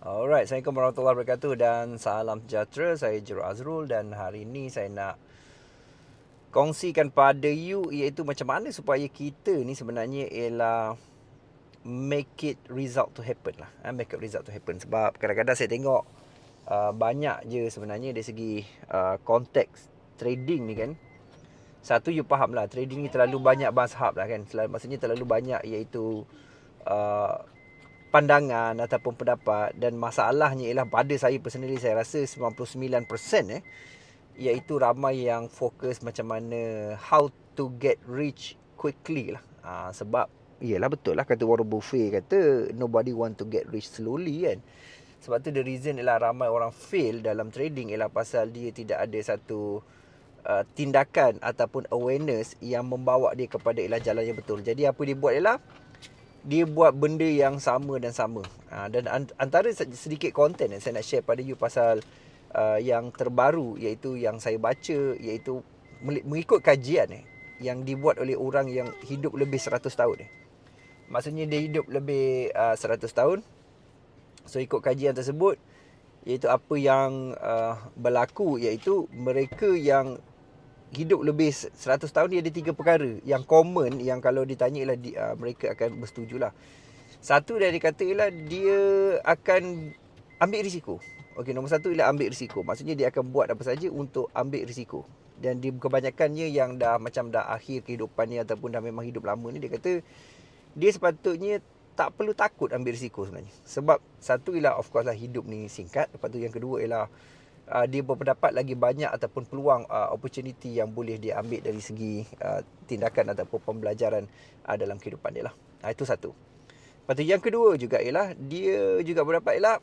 Alright, Assalamualaikum warahmatullahi wabarakatuh dan salam sejahtera. Saya Jero Azrul dan hari ini saya nak kongsikan pada you iaitu macam mana supaya kita ni sebenarnya ialah make it result to happen lah. Make it result to happen. Sebab kadang-kadang saya tengok banyak je sebenarnya dari segi konteks trading ni kan. Satu, you faham lah, trading ni terlalu banyak mazhab lah kan. Maksudnya terlalu banyak iaitu uh, pandangan ataupun pendapat, dan masalahnya ialah pada saya personally, saya rasa 99% iaitu ramai yang fokus macam mana how to get rich quickly lah. Sebab iyalah betul lah kata Warren Buffett, kata nobody want to get rich slowly kan. Sebab tu the reason ialah ramai orang fail dalam trading ialah pasal dia tidak ada satu tindakan ataupun awareness yang membawa dia kepada ialah jalan yang betul. Jadi apa dia buat ialah dia buat benda yang sama dan sama. Dan antara sedikit konten yang saya nak share pada you pasal yang terbaru, iaitu yang saya baca, iaitu mengikut kajian yang dibuat oleh orang yang hidup lebih 100 tahun. Maksudnya dia hidup lebih 100 tahun. So ikut kajian tersebut, iaitu apa yang berlaku, iaitu mereka yang hidup lebih 100 tahun, dia ada 3 perkara yang common, yang kalau ditanya ialah mereka akan bersetujulah. Satu dia kata ialah dia akan ambil risiko. Okey, nombor satu ialah ambil risiko. Maksudnya dia akan buat apa saja untuk ambil risiko. Dan di kebanyakannya yang dah macam dah akhir kehidupannya ataupun dah memang hidup lama ni, dia kata dia sepatutnya tak perlu takut ambil risiko sebenarnya. Sebab satu ialah of course lah hidup ni singkat. Lepas tu yang kedua ialah dia berpendapat lagi banyak ataupun peluang opportunity yang boleh dia ambil dari segi tindakan ataupun pembelajaran dalam kehidupan dia lah. Itu satu. Lepas tu yang kedua juga ialah dia juga berpendapat ialah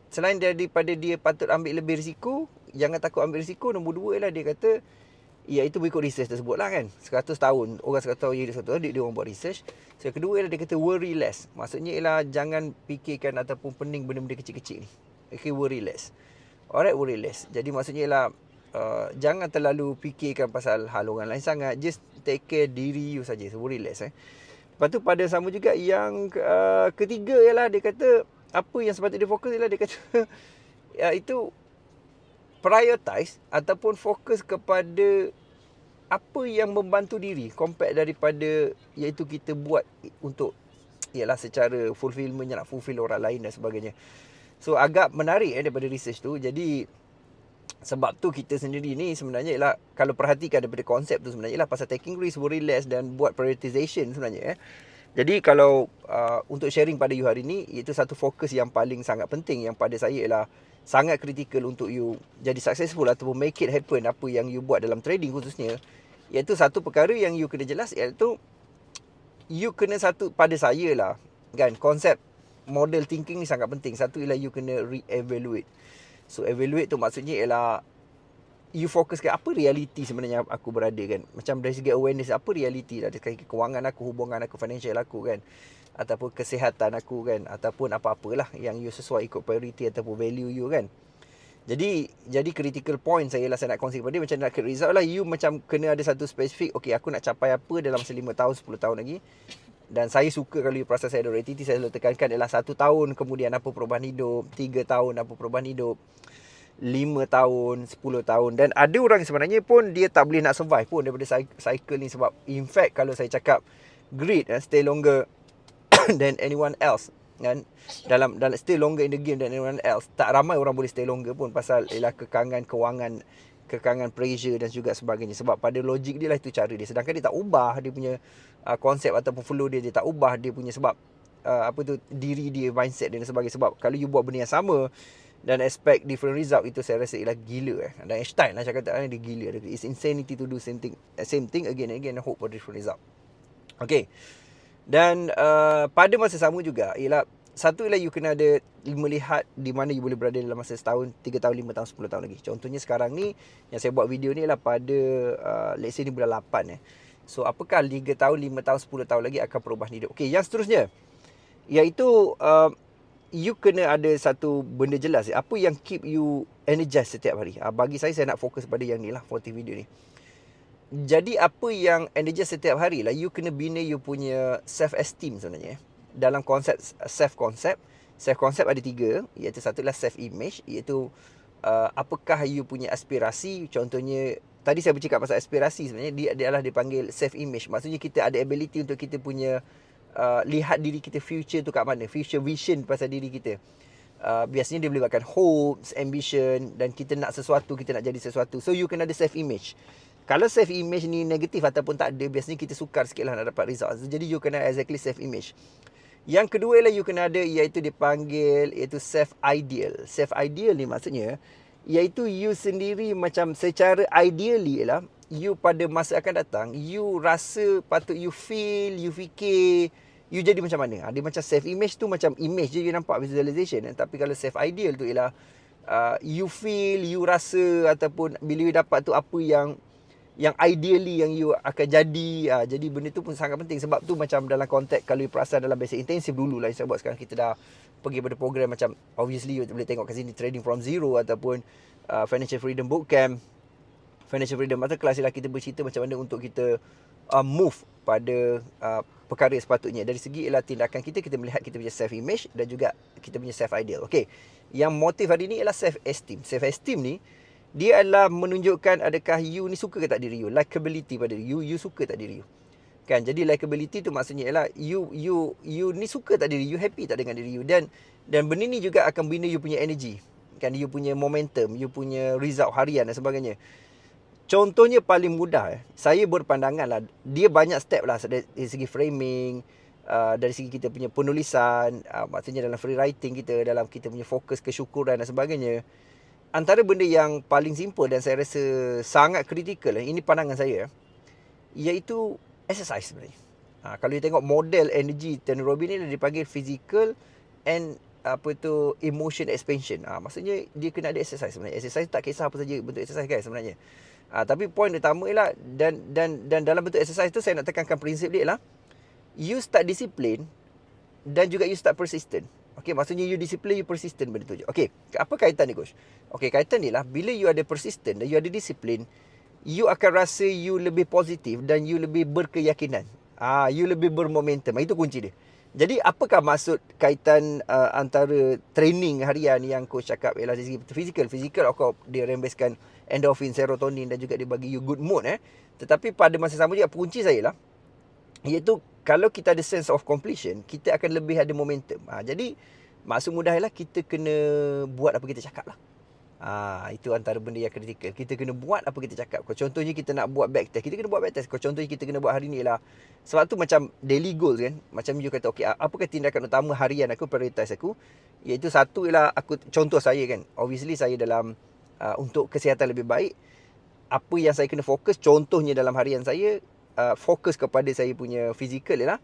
selain daripada dia patut ambil lebih risiko, jangan takut ambil risiko, nombor dua ialah dia kata iaitu berikut research tersebut lah kan. 100 tahun, orang 100 tahun hidup 100 tahun, dia orang buat research. So yang kedua ialah dia kata worry less. Maksudnya ialah jangan fikirkan ataupun pening benda-benda kecil-kecil ni. Okay, worry less. Alright, worry less. Jadi maksudnya ialah jangan terlalu fikirkan pasal hal orang lain sangat. Just take care diri you saja. So worry less. Lepas tu pada sama juga yang ketiga ialah dia kata apa yang sepatutnya dia fokus ialah dia kata itu prioritize ataupun fokus kepada apa yang membantu diri compare daripada iaitu kita buat untuk ialah secara fulfillment, nak fulfill orang lain dan sebagainya. So agak menarik daripada research tu. Jadi sebab tu kita sendiri ni sebenarnya ialah kalau perhatikan daripada konsep tu sebenarnya ialah pasal taking risk, worry less dan buat prioritization sebenarnya. Jadi kalau untuk sharing pada you hari ni, iaitu satu fokus yang paling sangat penting yang pada saya ialah sangat kritikal untuk you jadi successful ataupun make it happen apa yang you buat dalam trading khususnya, iaitu satu perkara yang you kena jelas, iaitu you kena satu, pada saya lah kan, konsep model thinking ni sangat penting. Satu ialah you kena re-evaluate. So evaluate tu maksudnya ialah you fokus ke apa realiti sebenarnya aku berada kan. Macam dari segi awareness, apa realiti dari segi kewangan aku, hubungan aku, financial aku kan, ataupun kesihatan aku kan, ataupun apa-apalah yang you sesuai ikut priority ataupun value you kan. Jadi critical point saya lah, saya nak kongsi kepada dia macam nak get result lah. You macam kena ada satu spesifik, okay aku nak capai apa dalam 5 tahun, 10 tahun lagi. Dan saya suka kalau you perasan saya ada reality, saya selalu tekankan adalah 1 tahun kemudian apa perubahan hidup, 3 tahun apa perubahan hidup, 5 tahun, 10 tahun. Dan ada orang sebenarnya pun dia tak boleh nak survive pun daripada cycle ni. Sebab in fact kalau saya cakap greed, stay longer than anyone else kan, dalam stay longer in the game than anyone else, tak ramai orang boleh stay longer pun pasal ialah kekangan kewangan, kekangan pressure dan juga sebagainya. Sebab pada logik dia lah itu cara dia. Sedangkan dia tak ubah dia punya konsep ataupun flow dia tak ubah dia punya sebab apa tu, diri dia, mindset dia dan sebagainya. Sebab kalau you buat benda yang sama dan expect different result, itu saya rasa ialah gila Dan Einstein lah cakap dia gila. It's insanity to do same thing again and again and hope for different result. Okay. Dan pada masa sama juga ialah satu ialah you kena ada melihat di mana you boleh berada dalam masa setahun, 3 tahun, 5 tahun, 10 tahun lagi. Contohnya sekarang ni yang saya buat video ni ialah pada let's say ni bulan 8 So apakah 3 tahun, 5 tahun, 10 tahun lagi akan perubahan hidup. Okay, yang seterusnya iaitu you kena ada satu benda jelas, apa yang keep you energized setiap hari. Bagi saya nak fokus pada yang ni lah for video ni. Jadi apa yang energize setiap hari lah, you kena bina you punya self esteem sebenarnya. Dalam konsep self concept, Self concept ada 3, iaitu satu adalah self image, iaitu apakah you punya aspirasi. Contohnya tadi saya bercakap pasal aspirasi, sebenarnya dia adalah dipanggil self image. Maksudnya kita ada ability untuk kita punya lihat diri kita future tu kat mana, future vision pasal diri kita. Biasanya dia melibatkan hopes, ambition, dan kita nak sesuatu, kita nak jadi sesuatu. So you kena ada self image. Kalau self image ni negatif ataupun tak ada, biasanya kita sukar sikit lah nak dapat result. Jadi you kena exactly self image. Yang kedua ialah you kena ada, iaitu dipanggil, iaitu self ideal. Self ideal ni maksudnya iaitu you sendiri macam secara ideally ialah you pada masa akan datang, you rasa patut you feel, you fikir you jadi macam mana. Dia macam self image tu macam image je you nampak, visualization. Tapi kalau self ideal tu ialah you feel, you rasa, ataupun bila you dapat tu apa yang ideally yang you akan jadi. Jadi benda tu pun sangat penting. Sebab tu macam dalam konteks, kalau you perasan dalam basic intensive dulu lah, saya buat sekarang kita dah pergi pada program macam, obviously you boleh tengok kat sini Trading from Zero ataupun Financial Freedom Bootcamp, Financial Freedom Masterclass ialah kita bercerita macam mana untuk kita move pada perkara sepatutnya. Dari segi ialah tindakan kita melihat kita punya self image dan juga kita punya self ideal. Okey, yang motif hari ni ialah self esteem. Self esteem ni dia adalah menunjukkan adakah you ni suka ke tak diri you, likability pada you suka tak diri you. Kan, jadi likability tu maksudnya ialah you ni suka tak diri you, happy tak dengan diri you, dan benda ni juga akan bina you punya energy, kan, you punya momentum, you punya result harian dan sebagainya. Contohnya paling mudah, saya berpandangan lah, dia banyak step lah dari segi framing, dari segi kita punya penulisan, maksudnya dalam free writing kita, dalam kita punya fokus kesyukuran dan sebagainya. Antara benda yang paling simple dan saya rasa sangat kritikal, ini pandangan saya, iaitu exercise sebenarnya. Kalau you tengok model energy Tony Robbins ni, dia dipanggil physical and emotion expansion. Maksudnya dia kena ada exercise sebenarnya. Exercise tak kisah apa saja bentuk exercise kan sebenarnya. Tapi point utama ialah, dan dalam bentuk exercise tu saya nak tekankan prinsip dia ialah you start discipline dan juga you start persistent. Okey, maksudnya you disiplin, you persistent benda tu je. Okey, apa kaitan ni coach? Okey, kaitan ni lah, bila you ada persistent dan you ada disiplin, you akan rasa you lebih positif dan you lebih berkeyakinan. You lebih bermomentum. Itu kunci dia. Jadi apakah maksud kaitan antara training harian yang coach cakap ialah dari segi fizikal. Fizikal of course dia rembeskan endorphin, serotonin dan juga dia bagi you good mood. Tetapi pada masa sama juga kunci saya lah, iaitu kalau kita ada sense of completion, kita akan lebih ada momentum. Jadi maksud mudah ialah kita kena buat apa kita cakap lah. Itu antara benda yang kritikal. Kita kena buat apa kita cakap. Contohnya kita nak buat back test, kita kena buat back test. Contohnya kita kena buat hari ni ialah, sebab tu macam daily goals kan, macam you kata, okay, apakah tindakan utama harian aku, prioritas aku, iaitu satu ialah aku, contoh saya kan, obviously saya dalam untuk kesihatan lebih baik, apa yang saya kena fokus, contohnya dalam harian saya, fokus kepada saya punya fizikal ialah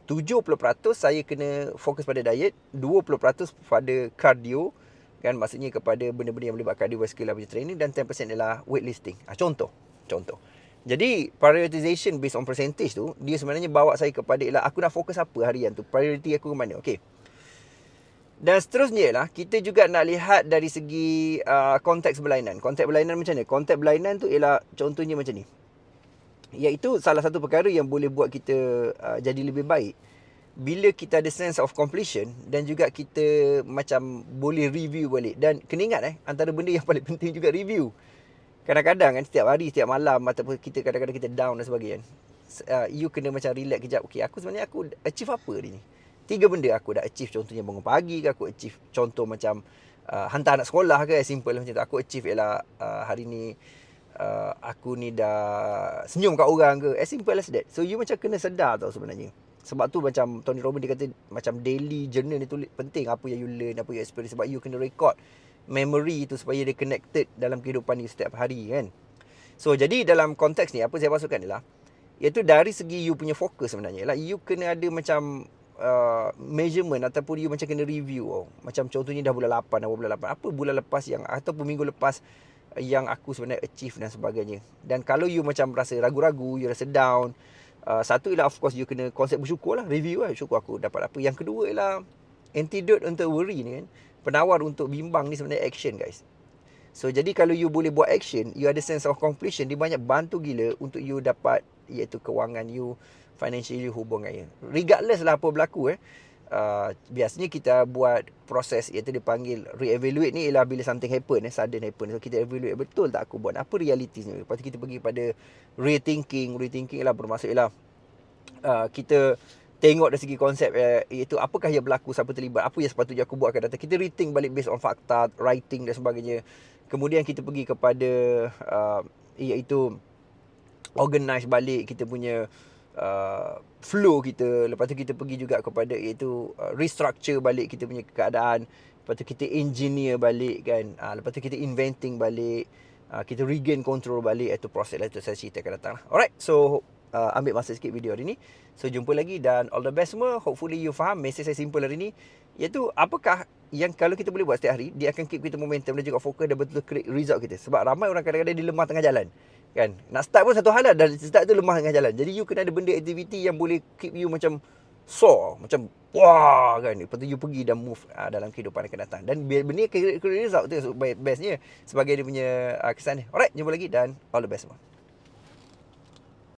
70% saya kena fokus pada diet, 20% pada cardio, kan, maksudnya kepada benda-benda yang melibatkan cardiovascular punya training, dan 10% ialah weightlifting. Contoh. Jadi prioritization based on percentage tu, dia sebenarnya bawa saya kepada ialah aku nak fokus apa harian tu, priority aku ke mana. Okey. Dan seterusnya ialah kita juga nak lihat dari segi konteks berlainan. Konteks berlainan macam mana? Konteks berlainan tu ialah contohnya macam ni. Iaitu salah satu perkara yang boleh buat kita jadi lebih baik bila kita ada sense of completion dan juga kita macam boleh review balik. Dan kena ingat antara benda yang paling penting juga review. Kadang-kadang kan, setiap hari, setiap malam, ataupun kita kadang-kadang kita down dan sebagainya, you kena macam relax kejap. Okay, aku sebenarnya aku achieve apa hari ni? 3 benda aku dah achieve. Contohnya bangun pagi ke, aku achieve contoh macam hantar anak sekolah ke, simple macam tu. Aku achieve ialah hari ni aku ni dah senyum kat orang ke, as simple as that. So you macam kena sedar tau sebenarnya. Sebab tu macam Tony Robbins dia kata macam daily journal ni tu penting, apa yang you learn, apa yang you experience. Sebab you kena record memory tu supaya dia connected dalam kehidupan you setiap hari kan. So jadi dalam konteks ni, apa saya maksudkan ialah, iaitu dari segi you punya fokus sebenarnya ialah you kena ada macam measurement ataupun you macam kena review. Macam contohnya dah bulan 8, apa bulan lepas yang, ataupun minggu lepas yang aku sebenarnya achieve dan sebagainya. Dan kalau you macam rasa ragu-ragu, you rasa down, satu ialah of course you kena konsep bersyukur lah, review lah, syukur aku dapat apa. Yang kedua ialah antidote untuk worry ni kan, penawar untuk bimbang ni sebenarnya action guys. So jadi kalau you boleh buat action, you ada sense of completion, dia banyak bantu gila untuk you dapat, iaitu kewangan you, financial you, hubungan you. Regardless lah apa berlaku biasanya kita buat proses iaitu dipanggil re-evaluate ni ialah bila something happen, sudden happen. So kita evaluate, betul tak aku buat, apa realitinya. Lepas tu kita pergi pada rethinking. Rethinking ialah bermaksud ialah kita tengok dari segi konsep, iaitu apakah yang berlaku, siapa terlibat, apa yang sepatutnya aku buat akan datang. Kita rethink balik based on fakta, writing dan sebagainya. Kemudian kita pergi kepada iaitu organize balik kita punya flow kita. Lepas tu kita pergi juga kepada iaitu restructure balik kita punya keadaan. Lepas tu kita engineer balik kan. Lepas tu kita inventing balik. Kita regain control balik. Itu proses lah, itu saya cerita akan datang lah. Alright, so ambil masa sikit video hari ni. So jumpa lagi dan all the best semua. Hopefully you faham. Mesej saya simple hari ni, iaitu apakah yang kalau kita boleh buat setiap hari, dia akan keep kita momentum dan juga fokus dan betul-betul create result kita. Sebab ramai orang kadang-kadang dia lemah tengah jalan kan. Nak start pun satu hal lah, dan start tu lemah tengah jalan. Jadi you kena ada benda aktiviti yang boleh keep you macam soar, macam wah kan. Lepas tu you pergi dan move dalam kehidupan akan datang. Dan benda create result tu bestnya sebagai dia punya kesan ni. Alright, jumpa lagi dan all the best semua.